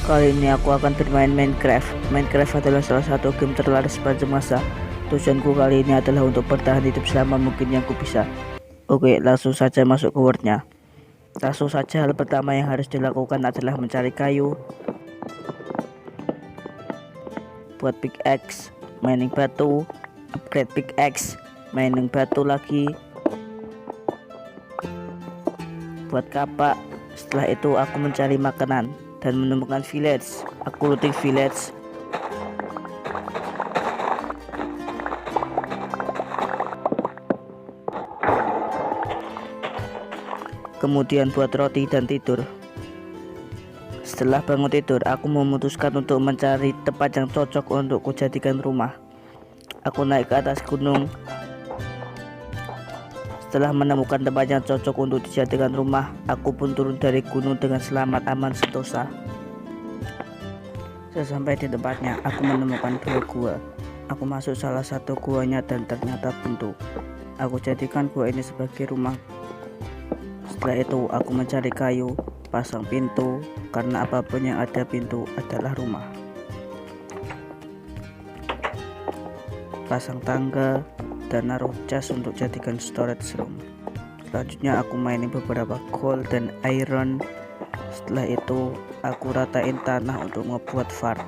Kali ini aku akan bermain Minecraft. Minecraft adalah salah satu game terlaris sepanjang masa. Tujuanku kali ini adalah untuk bertahan hidup selama mungkin yang ku bisa. Oke, langsung saja masuk ke wordnya. Langsung saja hal pertama yang harus dilakukan adalah mencari kayu, buat pickaxe, mining batu, upgrade pickaxe, mining batu lagi, buat kapak. Setelah itu aku mencari makanan dan menemukan village. Aku looting village. Kemudian buat roti dan tidur. Setelah bangun tidur, aku memutuskan untuk mencari tempat yang cocok untuk kujadikan rumah. Aku naik ke atas gunung. Setelah menemukan tempat yang cocok untuk dijadikan rumah, aku pun turun dari gunung dengan selamat, aman, sentosa. Sesampai di tempatnya, aku menemukan dua gua. Aku masuk salah satu guanya dan ternyata buntu. Aku jadikan gua ini sebagai rumah. Setelah itu aku mencari kayu, pasang pintu, karena apapun yang ada pintu adalah rumah. Pasang tangga dan naruh jas untuk jadikan storage room. Selanjutnya aku mainin beberapa gold dan iron. Setelah itu aku ratain tanah untuk membuat farm.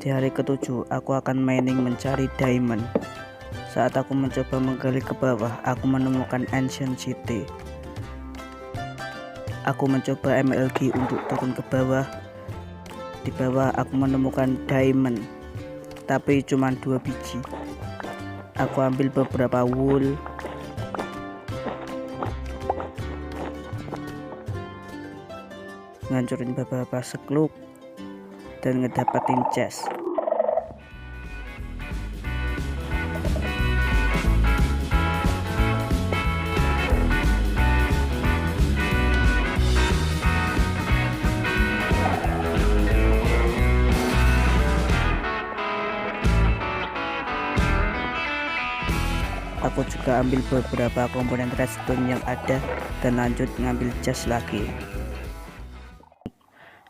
Di hari ke-7 aku akan mining mencari diamond. Saat aku mencoba menggali ke bawah, aku menemukan ancient city. Aku mencoba MLG untuk turun ke bawah. Di bawah aku menemukan diamond, tapi cuma 2 biji. Aku ambil beberapa wool. Ngancurin beberapa sekluk dan ngedapatin chest. Aku juga ambil beberapa komponen redstone yang ada dan lanjut ngambil jas lagi.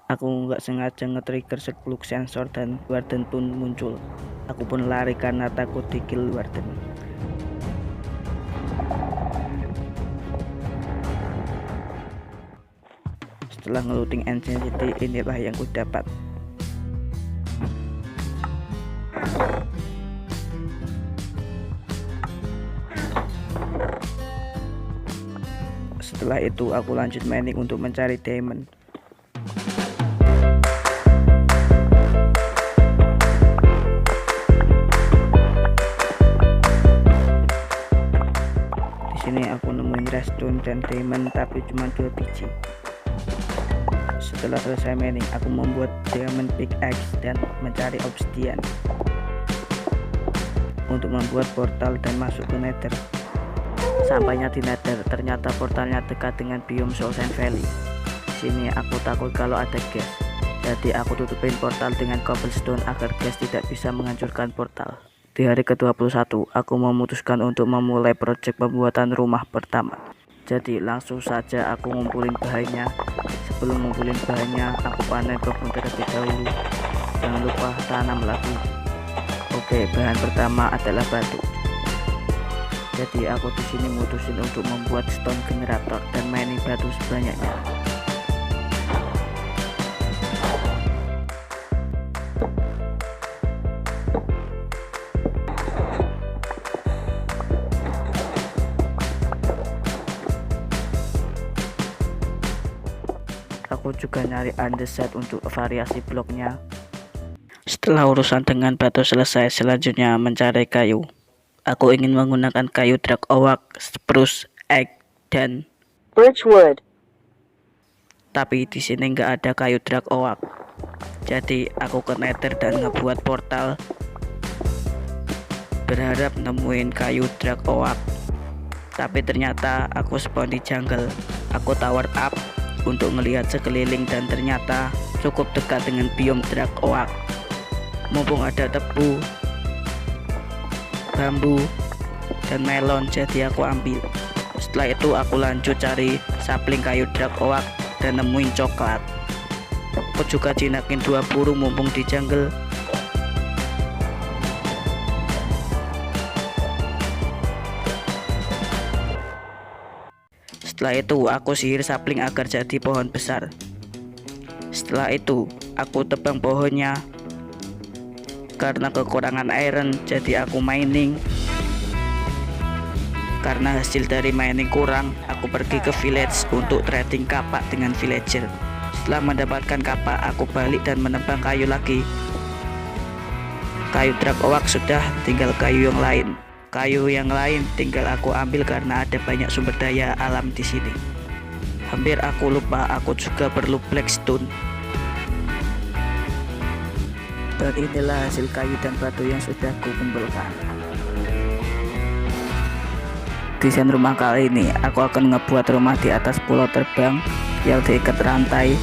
Aku nggak sengaja nge-trigger sekluk sensor dan warden pun muncul. Aku pun lari karena takut di-kill warden. Setelah ngelooting ancient city, inilah yang ku dapat. Setelah itu aku lanjut mining untuk mencari diamond. Di sini aku nemuin redstone dan diamond, tapi cuma 2 biji. Setelah selesai mining, aku membuat diamond pickaxe dan mencari obsidian untuk membuat portal dan masuk ke nether. Sampainya di nether, ternyata portalnya dekat dengan biome Soul Sand Valley. Sini aku takut kalau ada gas, jadi aku tutupin portal dengan cobblestone agar gas tidak bisa menghancurkan portal. Di hari ke-21 aku memutuskan untuk memulai project pembuatan rumah pertama. Jadi langsung saja aku ngumpulin bahannya. Sebelum ngumpulin bahannya, aku panen kebun terlebih dahulu. Jangan lupa tanam lagi. Oke, bahan pertama adalah batu. Jadi aku di sini mutusin untuk membuat stone generator dan mining batu sebanyaknya. Aku juga nyari andesite untuk variasi bloknya. Setelah urusan dengan batu selesai, selanjutnya mencari kayu. Aku ingin menggunakan kayu drak oak, spruce, egg, dan birchwood. Tapi di sini nggak ada kayu drak oak. Jadi aku ke nether dan ngebuat portal, berharap nemuin kayu drak oak. Tapi ternyata aku spawn di jungle. Aku tower up untuk melihat sekeliling dan ternyata cukup dekat dengan biome drak oak. Mumpung ada tebu, bambu, dan melon, jadi aku ambil. Setelah itu aku lanjut cari sapling kayu drak oak dan nemuin coklat. Aku juga jinakin 2 burung mumpung di jungle. Setelah itu aku sihir sapling agar jadi pohon besar. Setelah itu aku tebang pohonnya. Karena kekurangan iron, jadi aku mining. Karena hasil dari mining kurang, aku pergi ke village untuk trading kapak dengan villager. Setelah mendapatkan kapak, aku balik dan menebang kayu lagi. Kayu drag oak sudah, tinggal kayu yang lain. Kayu yang lain tinggal aku ambil karena ada banyak sumber daya alam di sini. Hampir aku lupa, aku juga perlu blackstone. Dan inilah hasil kayu dan batu yang sudah aku kumpulkan. Desain rumah kali ini aku akan ngebuat rumah di atas pulau terbang yang diikat rantai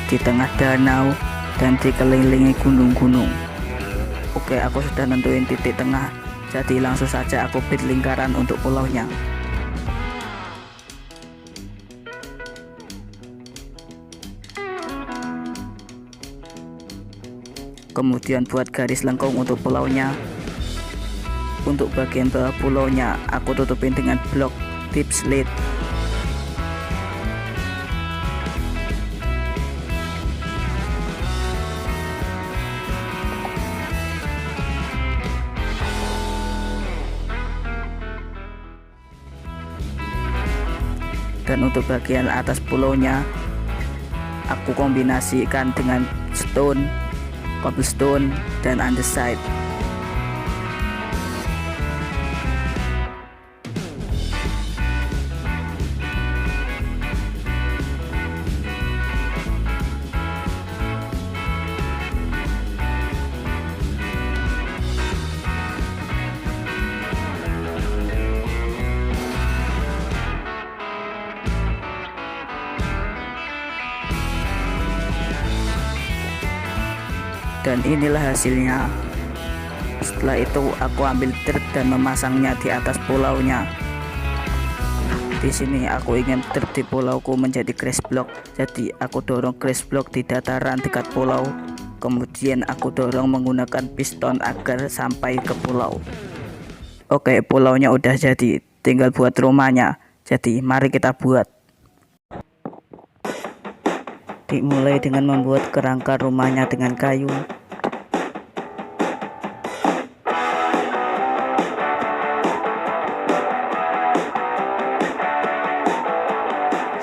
di tengah danau dan dikelilingi gunung-gunung. Oke, aku sudah nentuin titik tengah, jadi langsung saja aku build lingkaran untuk pulaunya. Kemudian buat garis lengkung untuk pulaunya. Untuk bagian bawah pulaunya aku tutupin dengan blok tip slate. Dan untuk bagian atas pulaunya aku kombinasikan dengan stone, cobblestone, dan andesite. Dan inilah hasilnya. Setelah itu aku ambil dirt dan memasangnya di atas pulaunya. Di sini aku ingin dirt di pulauku menjadi grass block. Jadi aku dorong grass block di dataran dekat pulau. Kemudian aku dorong menggunakan piston agar sampai ke pulau. Oke, pulaunya udah jadi, tinggal buat rumahnya. Jadi mari kita buat. Dimulai dengan membuat kerangka rumahnya dengan kayu.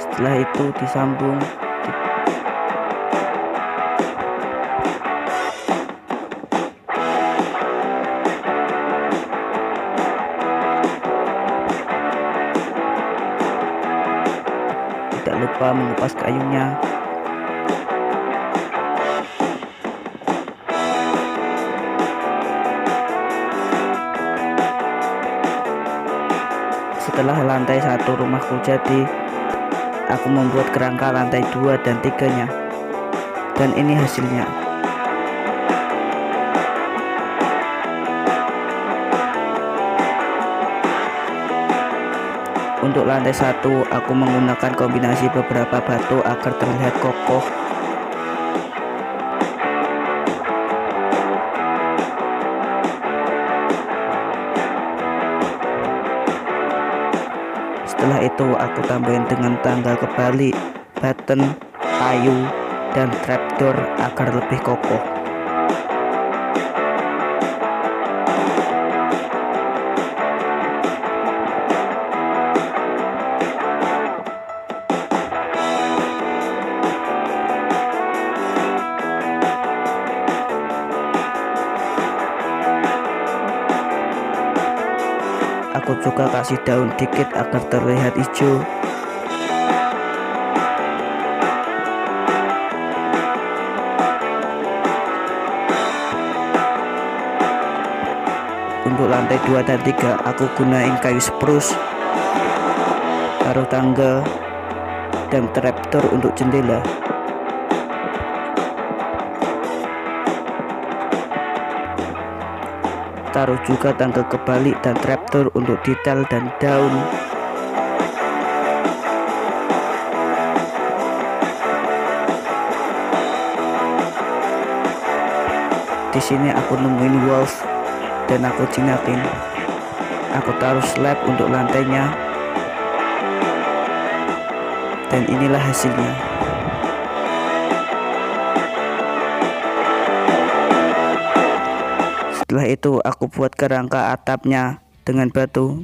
Setelah itu disambung. Tidak lupa mengupas kayunya. Setelah lantai 1 rumahku jadi, aku membuat kerangka lantai 2 dan 3-nya. Dan ini hasilnya. Untuk lantai 1 aku menggunakan kombinasi beberapa batu agar terlihat kokoh. Setelah itu aku tambahin dengan tangga kebalik, button, kayu, dan trapdoor agar lebih kokoh. Aku juga kasih daun dikit agar terlihat hijau. Untuk lantai 2 dan 3 aku gunain kayu spruce, taruh tangga, dan trapdoor untuk jendela. Taruh juga tangga kebalik dan trapdoor untuk detail dan daun. Di sini aku nemuin wolf dan aku jinakin. Aku taruh slab untuk lantainya, dan inilah hasilnya. Setelah itu aku buat kerangka atapnya dengan batu.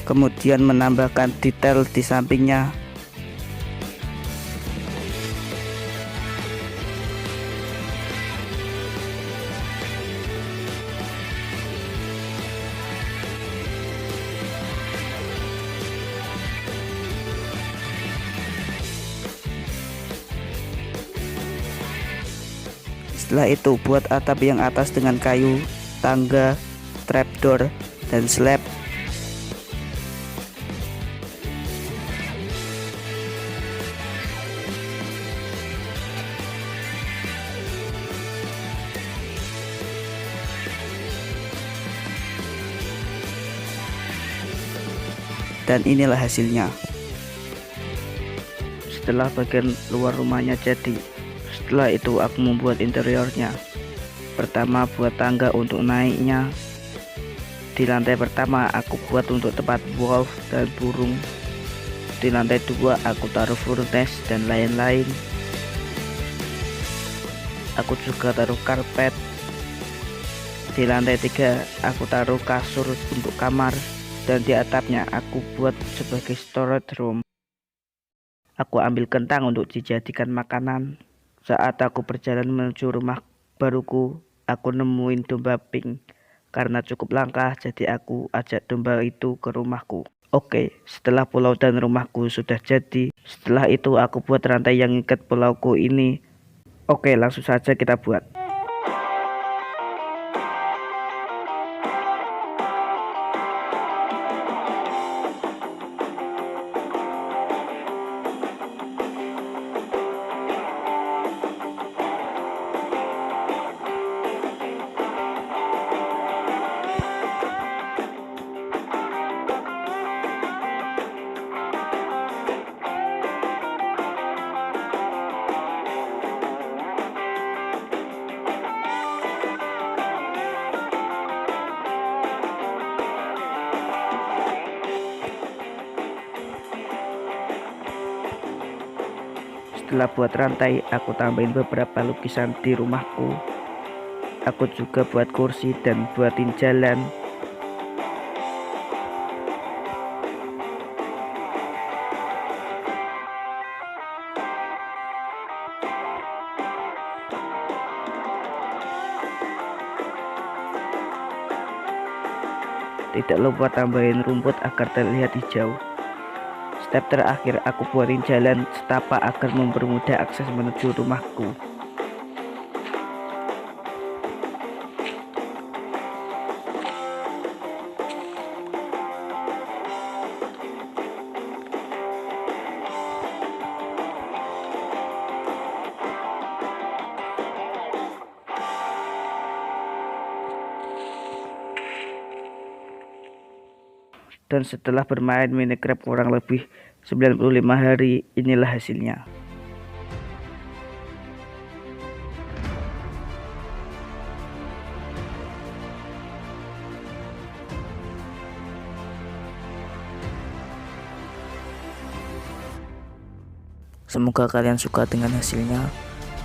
Kemudian menambahkan detail di sampingnya. Setelah itu buat atap yang atas dengan kayu, tangga, trapdoor, dan slab. Dan inilah hasilnya. Setelah bagian luar rumahnya jadi, setelah itu aku membuat interiornya. Pertama buat tangga untuk naiknya. Di lantai pertama aku buat untuk tempat wolf dan burung. Di lantai 2 aku taruh furnace dan lain-lain. Aku juga taruh karpet. Di lantai 3 aku taruh kasur untuk kamar, dan di atapnya aku buat sebagai storage room. Aku ambil kentang untuk dijadikan makanan. Saat aku berjalan menuju rumah baruku, aku nemuin domba pink. Karena cukup langka, jadi aku ajak domba itu ke rumahku. Oke, setelah pulau dan rumahku sudah jadi, setelah itu aku buat rantai yang ikat pulauku ini. Oke, langsung saja kita buat. Setelah buat rantai, aku tambahin beberapa lukisan di rumahku. Aku juga buat kursi dan buatin jalan. Tidak lupa tambahin rumput agar terlihat hijau. Step terakhir aku buatin jalan setapak agar mempermudah akses menuju rumahku. Dan setelah bermain Minecraft kurang lebih 95 hari, inilah hasilnya. Semoga kalian suka dengan hasilnya.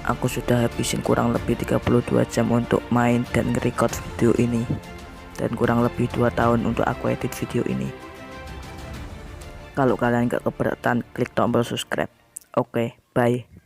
Aku sudah habisin kurang lebih 32 jam untuk main dan nge-record video ini, dan kurang lebih 2 tahun untuk aku edit video ini. Kalau kalian gak keberatan, klik tombol subscribe. Oke, bye.